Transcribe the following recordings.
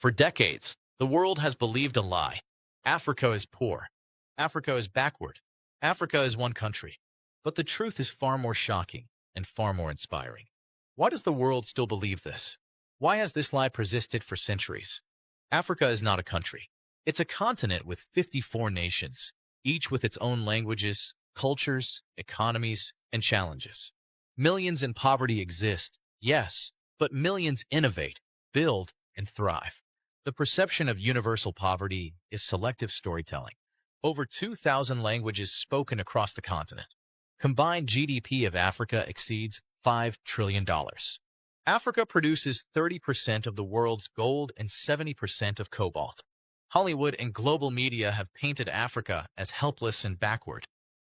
For decades, the world has believed a lie. Africa is poor. Africa is backward. Africa is one country. But the truth is far more shocking and far more inspiring. Why does the world still believe this? Why has this lie persisted for centuries? Africa is not a country. It's a continent with 54 nations, each with its own languages, cultures, economies, and challenges. Millions in poverty exist, yes, but millions innovate, build, and thrive. The perception of universal poverty is selective storytelling. Over 2,000 languages spoken across the continent. Combined GDP of Africa exceeds $5 trillion. Africa produces 30% of the world's gold and 70% of cobalt. Hollywood and global media have painted Africa as helpless and backward.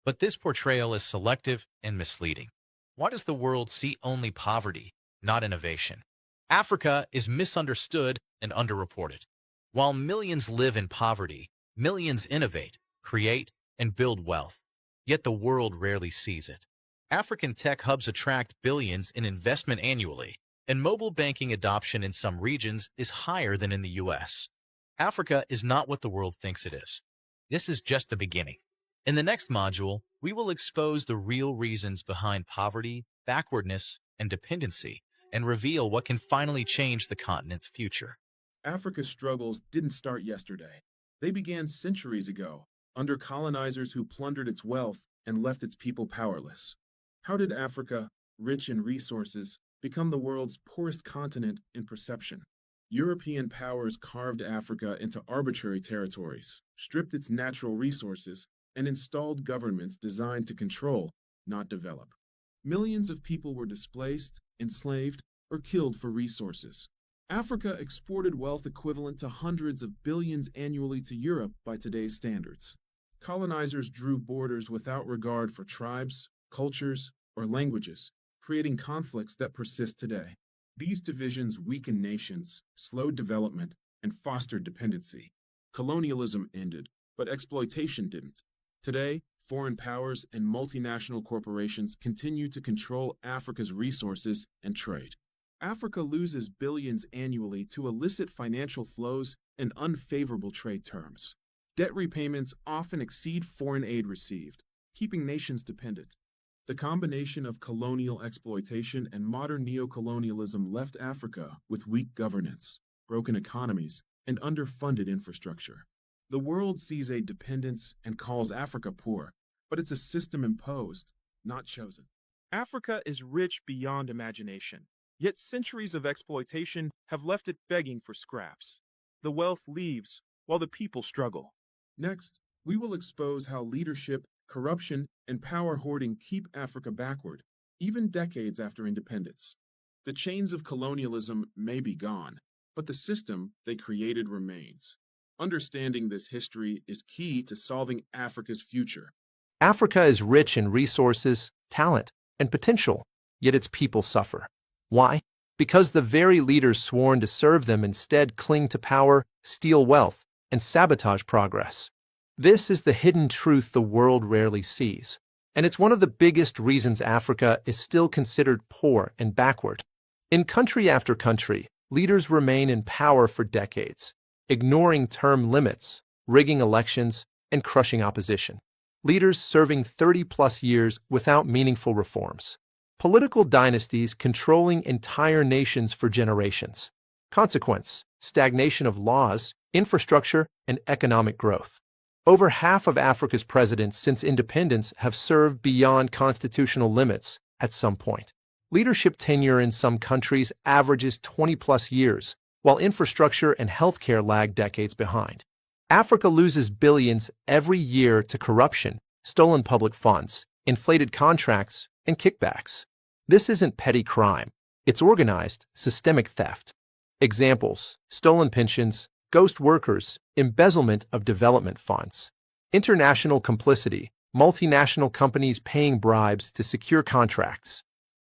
But this portrayal is selective and misleading. Why does the world see only poverty, not innovation? Africa is misunderstood and underreported. While millions live in poverty, millions innovate, create, and build wealth. Yet the world rarely sees it. African tech hubs attract billions in investment annually, and mobile banking adoption in some regions is higher than in the US. Africa is not what the world thinks it is. This is just the beginning. In the next module, we will expose the real reasons behind poverty, backwardness, and dependency, and reveal what can finally change the continent's future. Africa's struggles didn't start yesterday. They began centuries ago, under colonizers who plundered its wealth and left its people powerless. How did Africa, rich in resources, become the world's poorest continent in perception? European powers carved Africa into arbitrary territories, stripped its natural resources, and installed governments designed to control, not develop. Millions of people were displaced, enslaved, or killed for resources. Africa exported wealth equivalent to hundreds of billions annually to Europe by today's standards. Colonizers drew borders without regard for tribes, cultures, or languages, creating conflicts that persist today. These divisions weakened nations, slowed development, and fostered dependency. Colonialism ended, but exploitation didn't. Today, foreign powers and multinational corporations continue to control Africa's resources and trade. Africa loses billions annually to illicit financial flows and unfavorable trade terms. Debt repayments often exceed foreign aid received, keeping nations dependent. The combination of colonial exploitation and modern neocolonialism left Africa with weak governance, broken economies, and underfunded infrastructure. The world sees a dependence and calls Africa poor, but it's a system imposed, not chosen. Africa is rich beyond imagination, yet centuries of exploitation have left it begging for scraps. The wealth leaves while the people struggle. Next, we will expose how leadership, corruption, and power hoarding keep Africa backward, even decades after independence. The chains of colonialism may be gone, but the system they created remains. Understanding this history is key to solving Africa's future. Africa is rich in resources, talent, and potential, yet its people suffer. Why? Because the very leaders sworn to serve them instead cling to power, steal wealth, and sabotage progress. This is the hidden truth the world rarely sees, and it's one of the biggest reasons Africa is still considered poor and backward. In country after country, leaders remain in power for decades, ignoring term limits, rigging elections, and crushing opposition. Leaders serving 30-plus years without meaningful reforms. Political dynasties controlling entire nations for generations. Consequence: stagnation of laws, infrastructure, and economic growth. Over half of Africa's presidents since independence have served beyond constitutional limits at some point. Leadership tenure in some countries averages 20-plus years, while infrastructure and healthcare lag decades behind. Africa loses billions every year to corruption, stolen public funds, inflated contracts, and kickbacks. This isn't petty crime. It's organized, systemic theft. Examples: stolen pensions, ghost workers, embezzlement of development funds. International complicity, multinational companies paying bribes to secure contracts.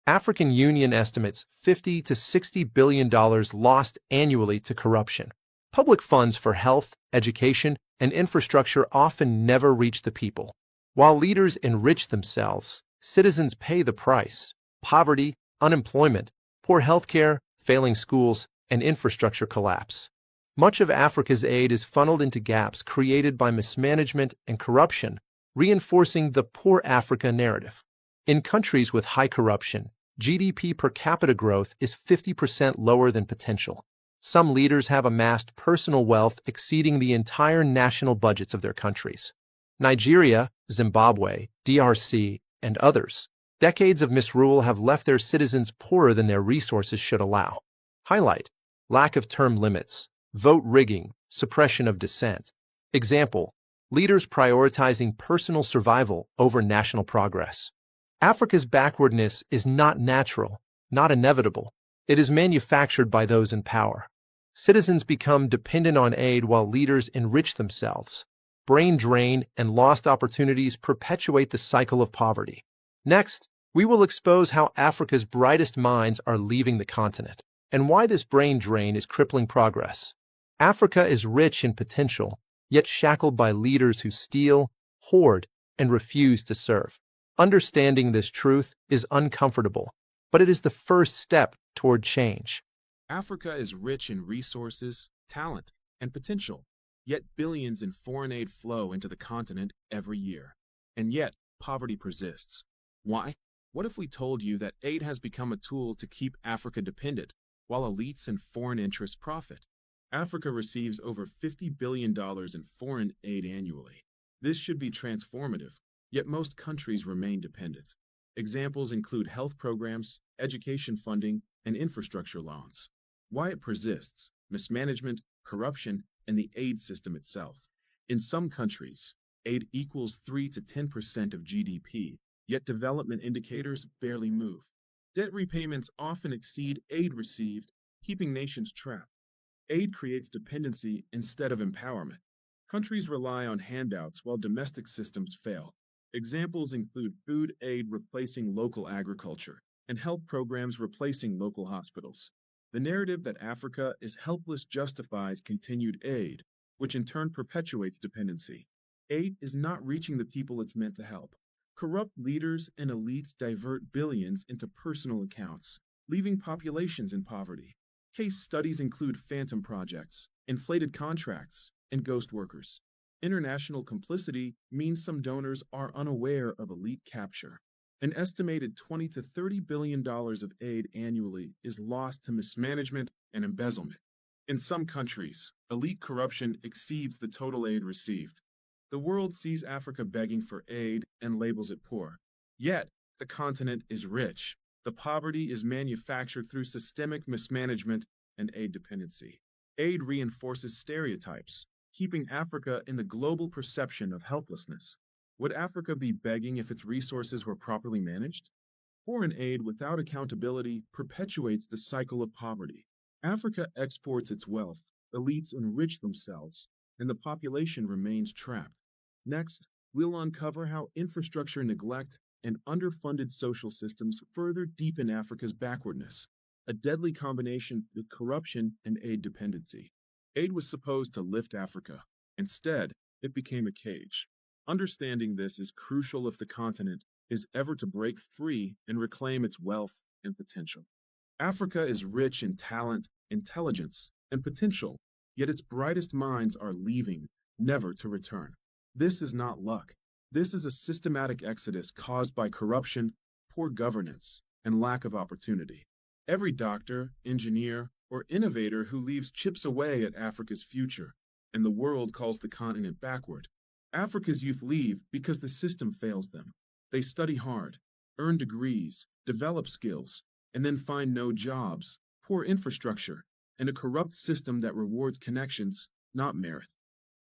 African Union estimates $50 to $60 billion lost annually to corruption. Public funds for health, education, and infrastructure often never reach the people. While leaders enrich themselves, citizens pay the price. Poverty, unemployment, poor healthcare, failing schools, and infrastructure collapse. Much of Africa's aid is funneled into gaps created by mismanagement and corruption, reinforcing the poor Africa narrative. In countries with high corruption, GDP per capita growth is 50% lower than potential. Some leaders have amassed personal wealth exceeding the entire national budgets of their countries. Nigeria, Zimbabwe, DRC, and others. Decades of misrule have left their citizens poorer than their resources should allow. Highlight: lack of term limits, vote rigging, suppression of dissent. Example: leaders prioritizing personal survival over national progress. Africa's backwardness is not natural, not inevitable. It is manufactured by those in power. Citizens become dependent on aid while leaders enrich themselves. Brain drain and lost opportunities perpetuate the cycle of poverty. Next, we will expose how Africa's brightest minds are leaving the continent, and why this brain drain is crippling progress. Africa is rich in potential, yet shackled by leaders who steal, hoard, and refuse to serve. Understanding this truth is uncomfortable, but it is the first step toward change. Africa is rich in resources, talent, and potential, yet billions in foreign aid flow into the continent every year. And yet, poverty persists. Why? What if we told you that aid has become a tool to keep Africa dependent, while elites and foreign interests profit? Africa receives over $50 billion in foreign aid annually. This should be transformative, yet most countries remain dependent. Examples include health programs, education funding, and infrastructure loans. Why it persists: mismanagement, corruption, and the aid system itself. In some countries, aid equals 3 to 10% of GDP, yet development indicators barely move. Debt repayments often exceed aid received, keeping nations trapped. Aid creates dependency instead of empowerment. Countries rely on handouts while domestic systems fail. Examples include food aid replacing local agriculture, and health programs replacing local hospitals. The narrative that Africa is helpless justifies continued aid, which in turn perpetuates dependency. Aid is not reaching the people it's meant to help. Corrupt leaders and elites divert billions into personal accounts, leaving populations in poverty. Case studies include phantom projects, inflated contracts, and ghost workers. International complicity means some donors are unaware of elite capture. An estimated $20 to $30 billion of aid annually is lost to mismanagement and embezzlement. In some countries, elite corruption exceeds the total aid received. The world sees Africa begging for aid and labels it poor. Yet, the continent is rich. The poverty is manufactured through systemic mismanagement and aid dependency. Aid reinforces stereotypes, keeping Africa in the global perception of helplessness. Would Africa be begging if its resources were properly managed? Foreign aid without accountability perpetuates the cycle of poverty. Africa exports its wealth, elites enrich themselves, and the population remains trapped. Next, we'll uncover how infrastructure neglect and underfunded social systems further deepen Africa's backwardness, a deadly combination of corruption and aid dependency. Aid was supposed to lift Africa. Instead, it became a cage. Understanding this is crucial if the continent is ever to break free and reclaim its wealth and potential. Africa is rich in talent, intelligence, and potential, yet its brightest minds are leaving, never to return. This is not luck. This is a systematic exodus caused by corruption, poor governance, and lack of opportunity. Every doctor, engineer, or innovator who leaves chips away at Africa's future, and the world calls the continent backward. Africa's youth leave because the system fails them. They study hard, earn degrees, develop skills, and then find no jobs, poor infrastructure, and a corrupt system that rewards connections, not merit.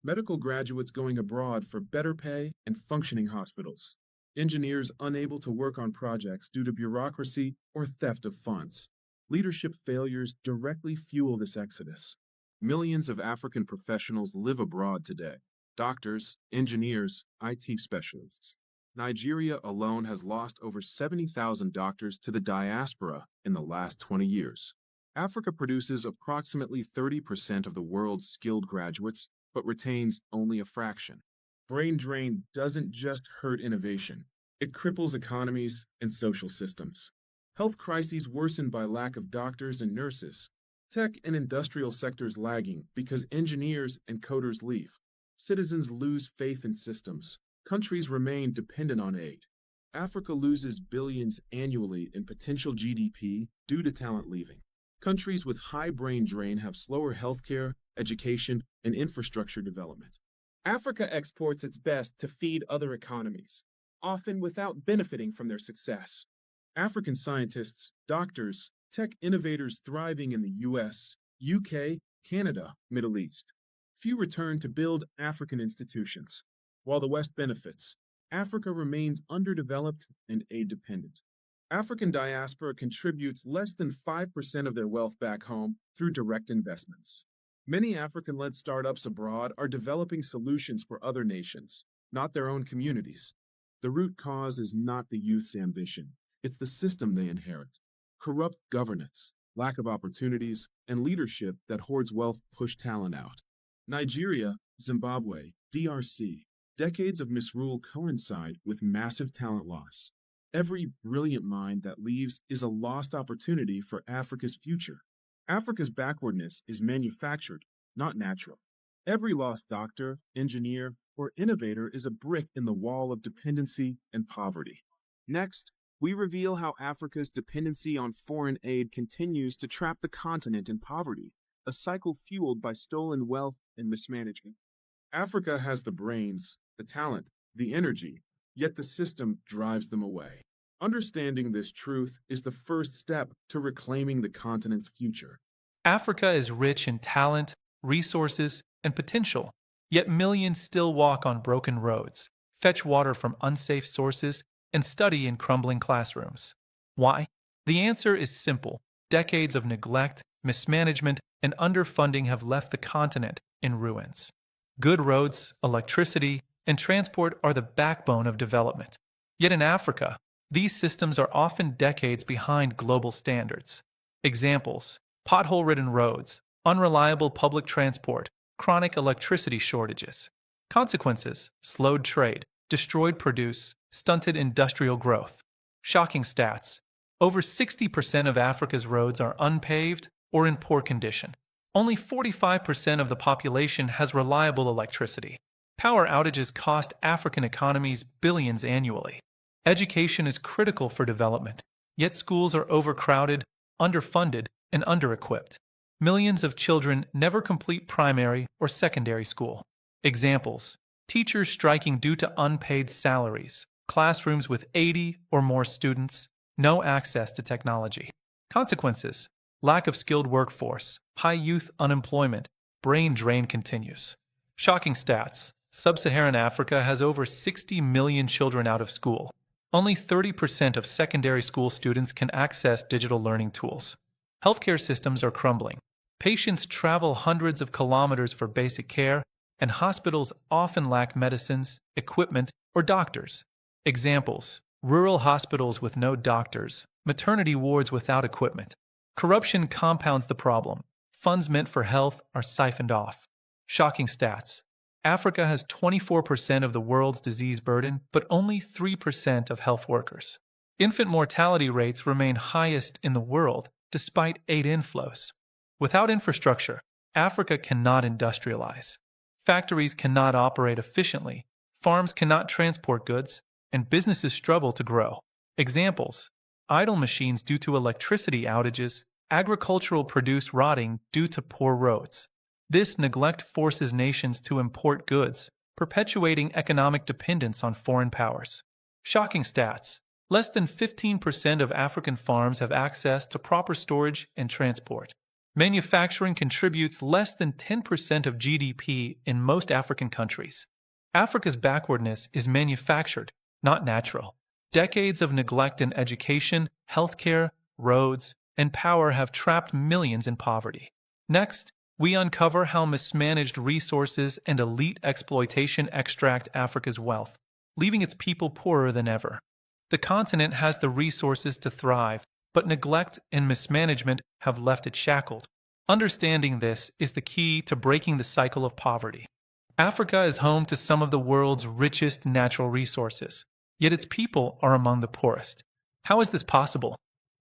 Medical graduates going abroad for better pay and functioning hospitals. Engineers unable to work on projects due to bureaucracy or theft of funds. Leadership failures directly fuel this exodus. Millions of African professionals live abroad today. Doctors, engineers, IT specialists. Nigeria alone has lost over 70,000 doctors to the diaspora in the last 20 years. Africa produces approximately 30% of the world's skilled graduates, but retains only a fraction. Brain drain doesn't just hurt innovation. It cripples economies and social systems. Health crises worsened by lack of doctors and nurses. Tech and industrial sectors lagging because engineers and coders leave. Citizens lose faith in systems. Countries remain dependent on aid. Africa loses billions annually in potential GDP due to talent leaving. Countries with high brain drain have slower healthcare, education, and infrastructure development. Africa exports its best to feed other economies, often without benefiting from their success. African scientists, doctors, tech innovators thriving in the US, UK, Canada, Middle East. Few return to build African institutions. While the West benefits, Africa remains underdeveloped and aid-dependent. African diaspora contributes less than 5% of their wealth back home through direct investments. Many African-led startups abroad are developing solutions for other nations, not their own communities. The root cause is not the youth's ambition. It's the system they inherit. Corrupt governance, lack of opportunities, and leadership that hoards wealth push talent out. Nigeria, Zimbabwe, DRC. Decades of misrule coincide with massive talent loss. Every brilliant mind that leaves is a lost opportunity for Africa's future. Africa's backwardness is manufactured, not natural. Every lost doctor, engineer, or innovator is a brick in the wall of dependency and poverty. Next, we reveal how Africa's dependency on foreign aid continues to trap the continent in poverty, a cycle fueled by stolen wealth and mismanagement. Africa has the brains, the talent, the energy, yet the system drives them away. Understanding this truth is the first step to reclaiming the continent's future. Africa is rich in talent, resources, and potential, yet millions still walk on broken roads, fetch water from unsafe sources, and study in crumbling classrooms. Why? The answer is simple. Decades of neglect, mismanagement, and underfunding have left the continent in ruins. Good roads, electricity, and transport are the backbone of development. Yet in Africa, these systems are often decades behind global standards. Examples: pothole-ridden roads, unreliable public transport, chronic electricity shortages. Consequences: slowed trade, destroyed produce, stunted industrial growth. Shocking stats: over 60% of Africa's roads are unpaved or in poor condition. Only 45% of the population has reliable electricity. Power outages cost African economies billions annually. Education is critical for development, yet schools are overcrowded, underfunded, and under-equipped. Millions of children never complete primary or secondary school. Examples: teachers striking due to unpaid salaries, classrooms with 80 or more students, no access to technology. Consequences: lack of skilled workforce, high youth unemployment, brain drain continues. Shocking stats: Sub-Saharan Africa has over 60 million children out of school. Only 30% of secondary school students can access digital learning tools. Healthcare systems are crumbling. Patients travel hundreds of kilometers for basic care, and hospitals often lack medicines, equipment, or doctors. Examples: rural hospitals with no doctors, maternity wards without equipment. Corruption compounds the problem. Funds meant for health are siphoned off. Shocking stats: Africa has 24% of the world's disease burden, but only 3% of health workers. Infant mortality rates remain highest in the world despite aid inflows. Without infrastructure, Africa cannot industrialize. Factories cannot operate efficiently, farms cannot transport goods, and businesses struggle to grow. Examples: idle machines due to electricity outages, agricultural produce rotting due to poor roads. This neglect forces nations to import goods, perpetuating economic dependence on foreign powers. Shocking stats: less than 15% of African farms have access to proper storage and transport. Manufacturing contributes less than 10% of GDP in most African countries. Africa's backwardness is manufactured, not natural. Decades of neglect in education, healthcare, roads, and power have trapped millions in poverty. Next, we uncover how mismanaged resources and elite exploitation extract Africa's wealth, leaving its people poorer than ever. The continent has the resources to thrive, but neglect and mismanagement have left it shackled. Understanding this is the key to breaking the cycle of poverty. Africa is home to some of the world's richest natural resources, yet its people are among the poorest. How is this possible?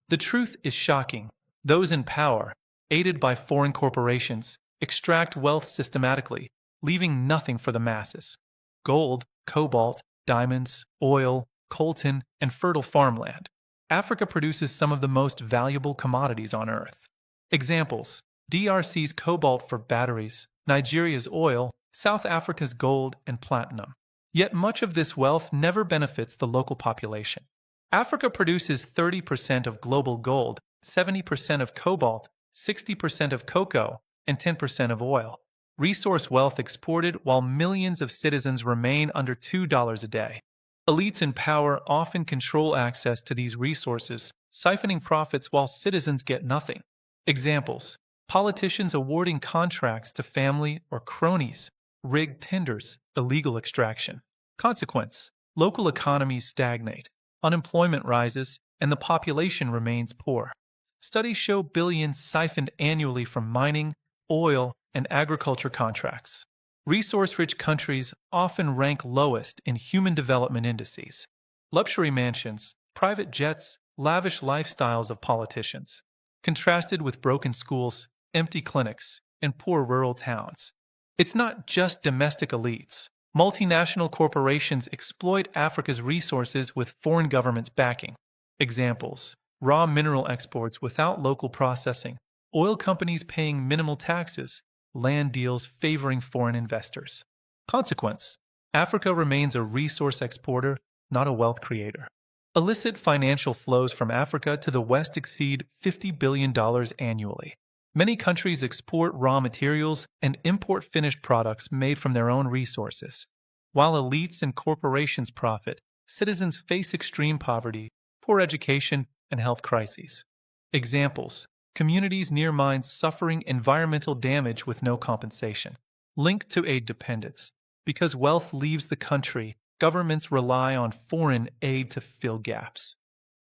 The truth is shocking. Those in power, aided by foreign corporations, extract wealth systematically, leaving nothing for the masses. Gold, cobalt, diamonds, oil, coltan, and fertile farmland. Africa produces some of the most valuable commodities on Earth. Examples: DRC's cobalt for batteries, Nigeria's oil, South Africa's gold and platinum. Yet much of this wealth never benefits the local population. Africa produces 30% of global gold, 70% of cobalt, 60% of cocoa, and 10% of oil. Resource wealth exported while millions of citizens remain under $2 a day. Elites in power often control access to these resources, siphoning profits while citizens get nothing. Examples: politicians awarding contracts to family or cronies, rigged tenders, illegal extraction. Consequence: local economies stagnate, unemployment rises, and the population remains poor. Studies show billions siphoned annually from mining, oil, and agriculture contracts. Resource-rich countries often rank lowest in human development indices. Luxury mansions, private jets, lavish lifestyles of politicians, contrasted with broken schools, empty clinics, and poor rural towns. It's not just domestic elites. Multinational corporations exploit Africa's resources with foreign governments backing. Examples: raw mineral exports without local processing, oil companies paying minimal taxes, land deals favoring foreign investors. Consequence: Africa remains a resource exporter, not a wealth creator. Illicit financial flows from Africa to the West exceed $50 billion annually. Many countries export raw materials and import finished products made from their own resources. While elites and corporations profit, citizens face extreme poverty, poor education, and health crises. Examples: communities near mines suffering environmental damage with no compensation. Linked to aid dependence. Because wealth leaves the country, governments rely on foreign aid to fill gaps.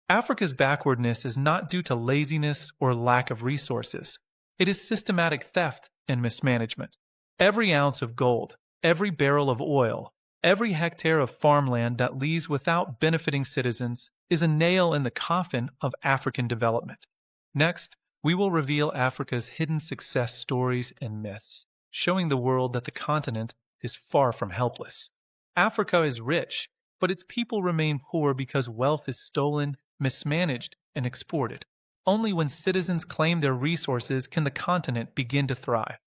Africa's backwardness is not due to laziness or lack of resources. It is systematic theft and mismanagement. Every ounce of gold, every barrel of oil, every hectare of farmland that leaves without benefiting citizens is a nail in the coffin of African development. Next, we will reveal Africa's hidden success stories and myths, showing the world that the continent is far from helpless. Africa is rich, but its people remain poor because wealth is stolen, mismanaged, and exported. Only when citizens claim their resources can the continent begin to thrive.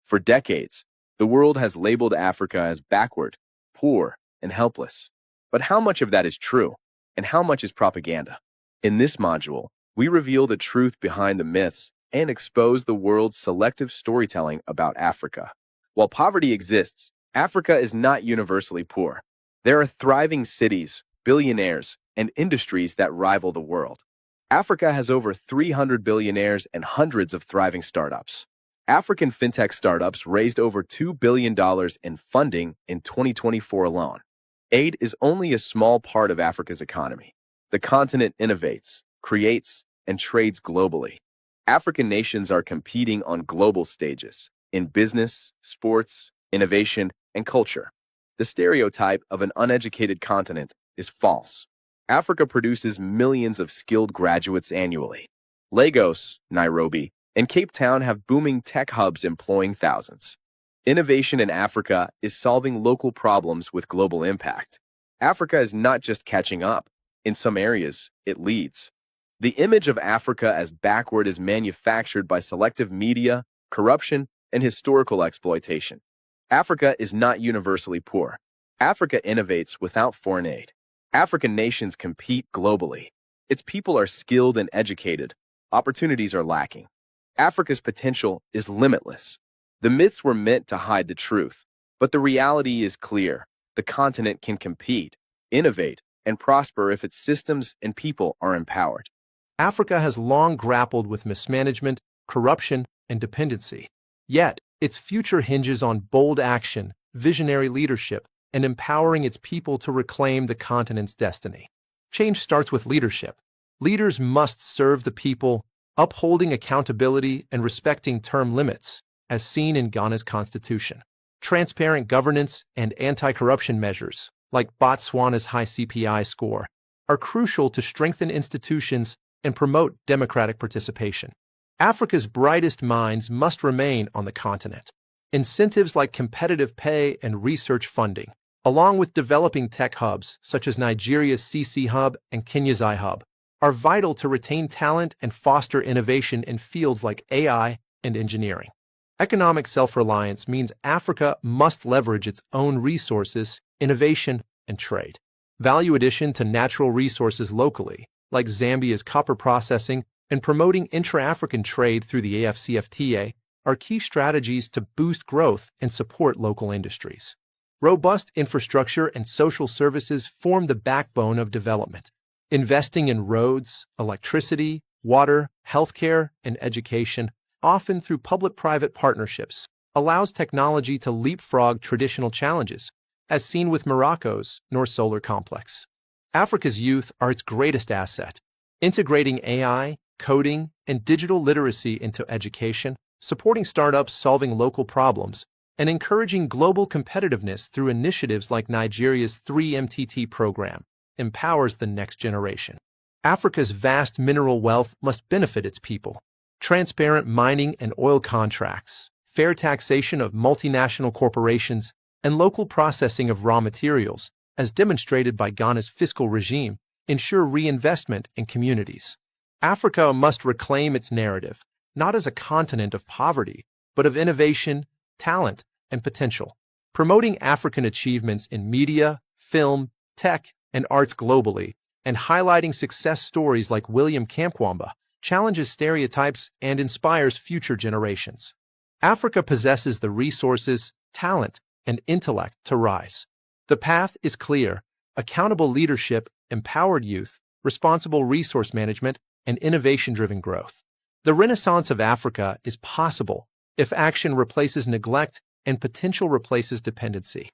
For decades, the world has labeled Africa as backward, poor, and helpless. But how much of that is true, and how much is propaganda? In this module, we reveal the truth behind the myths and expose the world's selective storytelling about Africa. While poverty exists, Africa is not universally poor. There are thriving cities, billionaires, and industries that rival the world. Africa has over 300 billionaires and hundreds of thriving startups. African fintech startups raised over $2 billion in funding in 2024 alone. Aid is only a small part of Africa's economy. The continent innovates, creates, and trades globally. African nations are competing on global stages in business, sports, innovation, and culture. The stereotype of an uneducated continent is false. Africa produces millions of skilled graduates annually. Lagos, Nairobi, and Cape Town have booming tech hubs employing thousands. Innovation in Africa is solving local problems with global impact. Africa is not just catching up. In some areas, it leads. The image of Africa as backward is manufactured by selective media, corruption, and historical exploitation. Africa is not universally poor. Africa innovates without foreign aid. African nations compete globally. Its people are skilled and educated. Opportunities are lacking. Africa's potential is limitless. The myths were meant to hide the truth, but the reality is clear. The continent can compete, innovate, and prosper if its systems and people are empowered. Africa has long grappled with mismanagement, corruption, and dependency. Yet, its future hinges on bold action, visionary leadership, and empowering its people to reclaim the continent's destiny. Change starts with leadership. Leaders must serve the people, upholding accountability and respecting term limits, as seen in Ghana's constitution. Transparent governance and anti-corruption measures, like Botswana's high CPI score, are crucial to strengthen institutions and promote democratic participation. Africa's brightest minds must remain on the continent. Incentives like competitive pay and research funding, along with developing tech hubs such as Nigeria's CC Hub and Kenya's iHub, are vital to retain talent and foster innovation in fields like AI and engineering. Economic self-reliance means Africa must leverage its own resources, innovation, and trade. Value addition to natural resources locally, like Zambia's copper processing, and promoting intra-African trade through the AfCFTA, are key strategies to boost growth and support local industries. Robust infrastructure and social services form the backbone of development. Investing in roads, electricity, water, healthcare, and education, often through public-private partnerships, allows technology to leapfrog traditional challenges, as seen with Morocco's North Solar Complex. Africa's youth are its greatest asset. Integrating AI, coding, and digital literacy into education, supporting startups solving local problems, and encouraging global competitiveness through initiatives like Nigeria's 3MTT program, empowers the next generation. Africa's vast mineral wealth must benefit its people. Transparent mining and oil contracts, fair taxation of multinational corporations, and local processing of raw materials, as demonstrated by Ghana's fiscal regime, ensure reinvestment in communities. Africa must reclaim its narrative, not as a continent of poverty, but of innovation, talent, and potential. Promoting African achievements in media, film, tech, and arts globally, and highlighting success stories like William Kamkwamba, challenges stereotypes and inspires future generations. Africa possesses the resources, talent, and intellect to rise. The path is clear: accountable leadership, empowered youth, responsible resource management, and innovation-driven growth. The renaissance of Africa is possible if action replaces neglect and potential replaces dependency.